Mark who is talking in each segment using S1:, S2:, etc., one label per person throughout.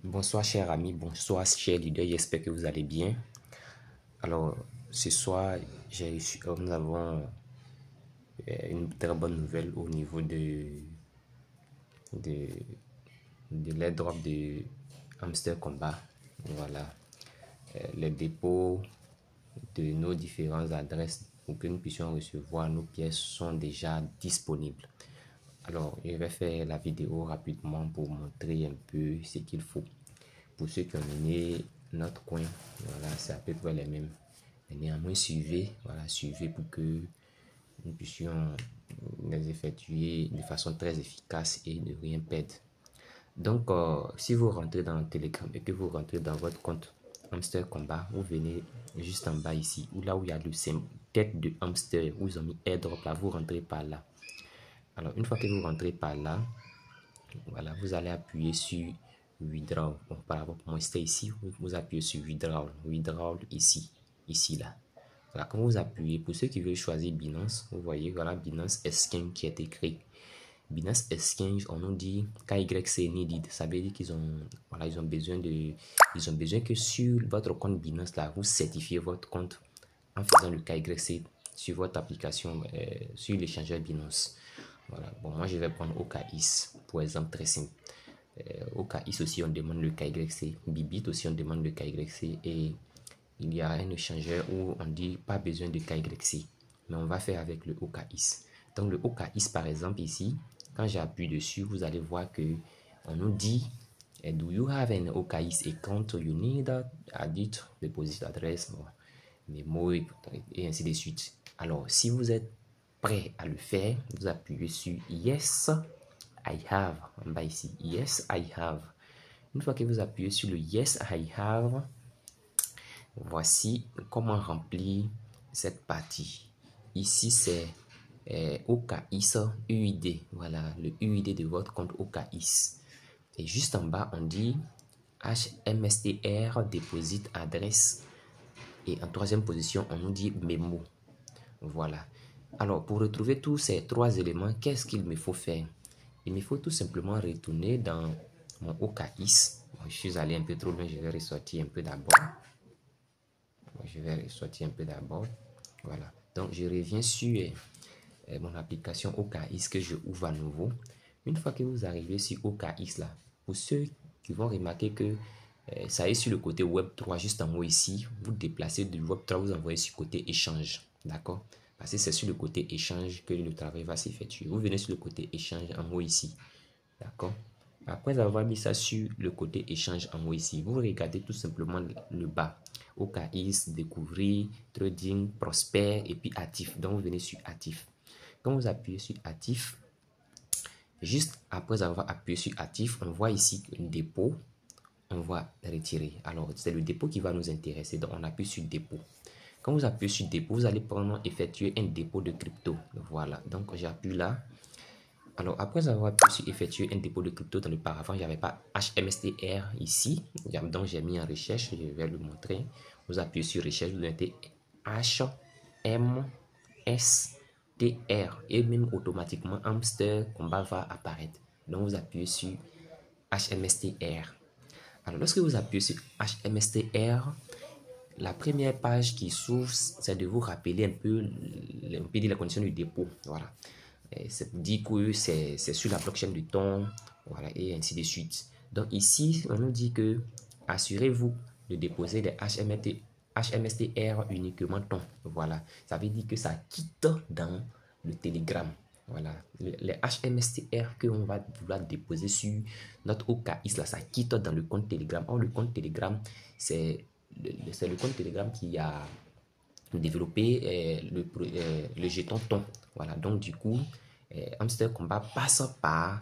S1: Bonsoir chers amis, bonsoir chers leaders, j'espère que vous allez bien. Alors ce soir, nous avons une très bonne nouvelle au niveau de l'airdrop de Hamster Combat. Voilà, les dépôts de nos différentes adresses pour que nous puissions recevoir nos pièces sont déjà disponibles. Alors, je vais faire la vidéo rapidement pour montrer un peu ce qu'il faut. Pour ceux qui ont mené notre coin, voilà, c'est à peu près les mêmes. Mais néanmoins, suivez pour que nous puissions les effectuer de façon très efficace et ne rien perdre. Donc, si vous rentrez dans Telegram et que vous rentrez dans votre compte Hamster Combat, vous venez juste en bas ici, où là où il y a le symbole tête de hamster, où ils ont mis airdrop là, vous rentrez par là. Alors, une fois que vous rentrez par là, voilà, vous allez appuyer sur withdraw. Bon, par rapport à moi, c'était ici, vous appuyez sur withdraw ici, là. Voilà, quand vous appuyez, pour ceux qui veulent choisir Binance, vous voyez, voilà, Binance Exchange qui est écrit. Binance Exchange, on nous dit KYC needed. Ça veut dire qu'ils ont, voilà, ils ont besoin que sur votre compte Binance, là, vous certifiez votre compte en faisant le KYC sur votre application, sur l'échangeur Binance. Voilà, bon, moi je vais prendre OKX pour exemple très simple. OKX aussi on demande le KYC, Bybit aussi on demande le KYC et il y a un échangeur où on dit pas besoin de KYC, mais on va faire avec le OKX. Donc le OKX par exemple ici, quand j'appuie dessus, vous allez voir que on nous dit do you have an OKX account you need edit deposit address, memo et ainsi de suite. Alors si vous êtes prêt à le faire, vous appuyez sur Yes, I have, en bas ici, Yes, I have. Une fois que vous appuyez sur le Yes, I have, voici comment remplir cette partie. Ici, c'est OKX UID, voilà, le UID de votre compte OKX. Et juste en bas, on dit HMSTR, deposit adresse. Et en troisième position, on nous dit mémo. Voilà. Alors, pour retrouver tous ces trois éléments, qu'est-ce qu'il me faut faire? Il me faut tout simplement retourner dans mon OKX. Bon, je suis allé un peu trop loin, je vais ressortir un peu d'abord. Voilà. Donc, je reviens sur mon application OKX que je ouvre à nouveau. Une fois que vous arrivez sur OKX là, pour ceux qui vont remarquer que ça est sur le côté Web3, juste en haut ici, vous déplacez du Web3, vous envoyez sur le côté échange. D'accord? Parce que c'est sur le côté échange que le travail va s'effectuer. Vous venez sur le côté échange en haut ici. D'accord? Après avoir mis ça sur le côté échange en haut ici, vous regardez tout simplement le bas. OKX, découvrir, trading, prospère et puis actif. Donc vous venez sur actif. Quand vous appuyez sur actif, juste après avoir appuyé sur actif, on voit ici un dépôt. On va retirer. Alors, c'est le dépôt qui va nous intéresser. Donc, on appuie sur dépôt. Quand vous appuyez sur dépôt, vous allez prendre effectuer un dépôt de crypto. Voilà. Donc, j'appuie là. Alors, après avoir appuyé sur effectuer un dépôt de crypto dans le paravent, il n'y avait pas HMSTR ici. Donc, j'ai mis en recherche. Je vais le montrer. Vous appuyez sur recherche. Vous mettez HMSTR. Et même automatiquement, Hamster Combat va apparaître. Donc, vous appuyez sur HMSTR. Alors, lorsque vous appuyez sur HMSTR, la première page qui s'ouvre, c'est de vous rappeler un peu de la condition du dépôt. Voilà. C'est pour dire que c'est sur la blockchain du ton, voilà, et ainsi de suite. Donc, ici, on nous dit que assurez-vous de déposer des HMSTR uniquement ton. Voilà. Ça veut dire que ça quitte dans le Telegram. Voilà, les HMSTR que on va vouloir déposer sur notre OKX là, ça quitte dans le compte Telegram. Or, le compte Telegram, c'est le compte Telegram qui a développé le jeton ton. Voilà, donc du coup, Hamster Combat passe par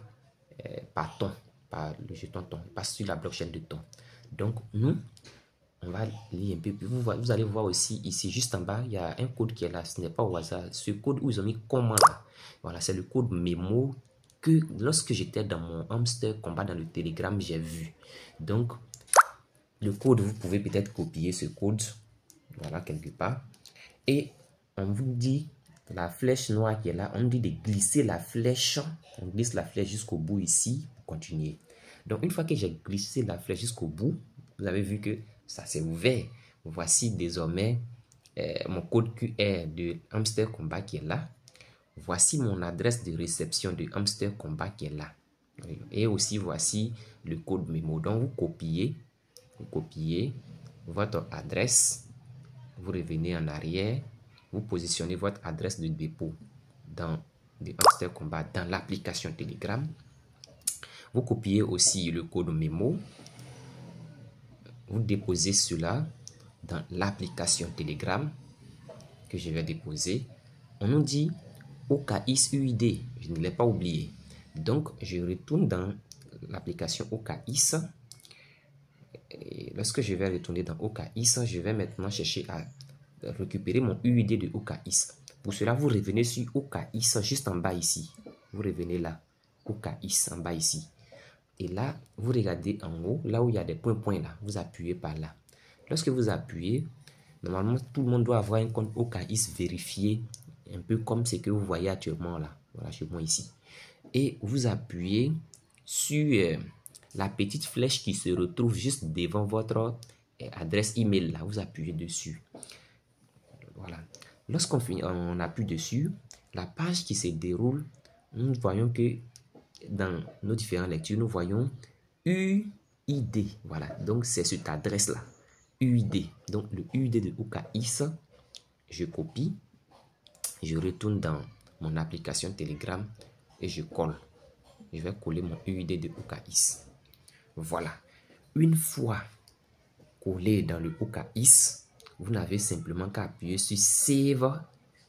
S1: ton, par le jeton ton, passe sur la blockchain de ton. Donc, nous, on va lire un peu plus. Vous allez voir aussi ici, juste en bas, il y a un code qui est là. Ce n'est pas au hasard. Ce code où ils ont mis comment là. Voilà, c'est le code mémo que lorsque j'étais dans mon Hamster Combat dans le Telegram, j'ai vu. Donc, le code, vous pouvez peut-être copier ce code. Voilà, quelque part. Et on vous dit la flèche noire qui est là. On dit de glisser la flèche. On glisse la flèche jusqu'au bout ici pour continuer. Donc, une fois que j'ai glissé la flèche jusqu'au bout, vous avez vu que ça s'est ouvert. Voici désormais mon code QR de Hamster Combat qui est là. Voici mon adresse de réception de Hamster Combat qui est là. Et aussi, voici le code mémo. Donc, vous copiez votre adresse, vous revenez en arrière, vous positionnez votre adresse de dépôt dans le Hamster Combat dans l'application Telegram. Vous copiez aussi le code mémo, vous déposez cela dans l'application Telegram que je vais déposer. On nous dit OKX UID, je ne l'ai pas oublié. Donc, je retourne dans l'application OKX. Et lorsque je vais retourner dans OKX, je vais maintenant chercher à récupérer mon UID de OKX. Pour cela, vous revenez sur OKX juste en bas ici. Vous revenez là, OKX en bas ici. Et là, vous regardez en haut, là où il y a des points là. Vous appuyez par là. Lorsque vous appuyez, normalement, tout le monde doit avoir un compte OKX vérifié, un peu comme ce que vous voyez actuellement là. Voilà, chez moi ici. Et vous appuyez sur la petite flèche qui se retrouve juste devant votre adresse email là. Vous appuyez dessus. Voilà. Lorsqu'on on appuie dessus, la page qui se déroule, nous voyons que dans nos différentes lectures, nous voyons UID. Voilà. Donc, c'est cette adresse-là. UID. Donc, le UID de OKX, je copie. Je retourne dans mon application Telegram et je colle. Je vais coller mon UID de OKX. Voilà. Une fois collé dans le OKX, vous n'avez simplement qu'à appuyer sur Save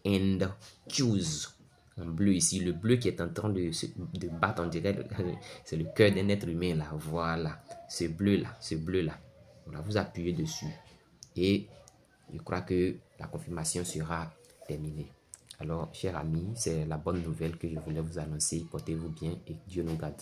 S1: and Choose. En bleu ici, le bleu qui est en train de battre, on dirait, c'est le cœur d'un être humain là. Voilà. Ce bleu là. Voilà, vous appuyez dessus. Et je crois que la confirmation sera terminée. Alors, chers amis, c'est la bonne nouvelle que je voulais vous annoncer. Portez-vous bien et Dieu nous garde.